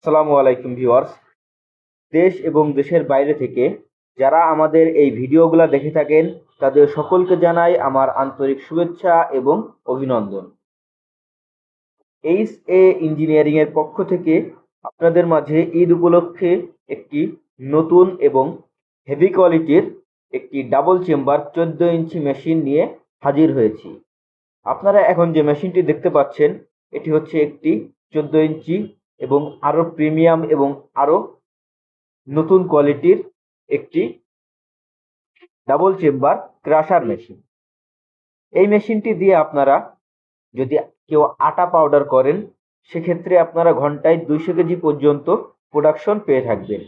আসসালামু আলাইকুম ভিউয়ার্স। দেশ এবং দেশের বাইরে থেকে যারা আমাদের এই ভিডিওগুলো দেখে থাকেন তাদের সকলকে জানাই আমার আন্তরিক শুভেচ্ছা এবং অভিনন্দন। এইচ ইঞ্জিনিয়ারিং এর পক্ষ থেকে আপনাদের মাঝে ঈদ উপলক্ষে একটি নতুন এবং হেভি কোয়ালিটির একটি ডাবল চেম্বার 14 ইঞ্চি মেশিন নিয়ে হাজির হয়েছি। আপনারা এখন যে মেশিনটি দেখতে পাচ্ছেন এটি হচ্ছে একটি 14 ইঞ্চি এবং আরো প্রিমিয়াম এবং আরো নতুন কোয়ালিটির একটি ডাবল চেম্বার ক্রাশার মেশিন। এই মেশিনটি দিয়ে আপনারা যদি কেউ আটা পাউডার করেন সেক্ষেত্রে আপনারা ঘন্টায় 200 কেজি পর্যন্ত প্রোডাকশন পেয়ে থাকবেন।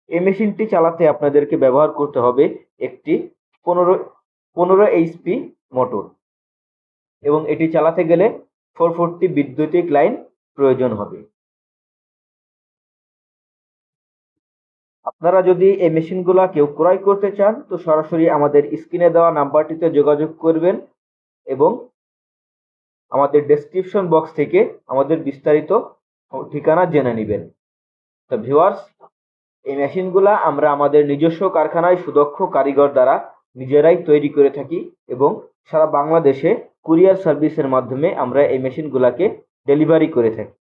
এই মেশিনটি চালাতে আপনাদেরকে ব্যবহার করতে হবে একটি 15 এইচপি মোটর এবং এটি চালাতে গেলে 440 বিদ্যুতিক লাইন প্রয়োজন হবে। আপনারা যদি এই মেশিনগুলা কেউ ক্রয় করতে চান তো সরাসরি আমাদের স্ক্রিনে দেওয়া নাম্বারটিতে যোগাযোগ করবেন এবং আমাদের ডেসক্রিপশন বক্স থেকে আমাদের বিস্তারিত ঠিকানা জেনে নেবেন। তো ভিউয়ার্স, এই মেশিনগুলা আমরা আমাদের নিজস্ব কারখানায় সুদক্ষ কারিগর দ্বারা নিজেরাই তৈরি করে থাকি এবং সারা বাংলাদেশে কুরিয়ার সার্ভিসের মাধ্যমে আমরা এই মেশিনগুলাকে ডেলিভারি করে থাকি।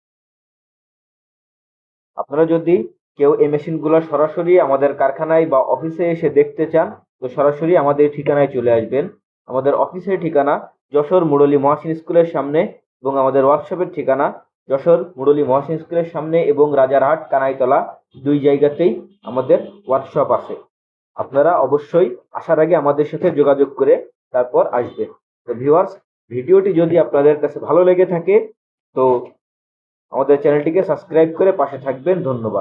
আপনারা যদি কেউ এই মেশিনগুলো সরাসরি আমাদের কারখানায় বা অফিসে এসে দেখতে চান তো সরাসরি আমাদের ঠিকানায় চলে আসবেন। আমাদের অফিসের ঠিকানা যশোর মুরলী মহসিন স্কুলের সামনে এবং আমাদের ওয়ার্কশপের ঠিকানা যশোর মুরলী মহসিন স্কুলের সামনে এবং রাজারহাট কানাইতলা, দুই জায়গাতেই আমাদের ওয়ার্কশপ আছে। আপনারা অবশ্যই আসার আগে আমাদের সাথে যোগাযোগ করে তারপর আসবেন। তো ভিউয়ার্স, ভিডিওটি যদি আপনাদের কাছে ভালো লেগে থাকে তো আমাদের চ্যানেলটিকে সাবস্ক্রাইব করে পাশে থাকবেন। ধন্যবাদ।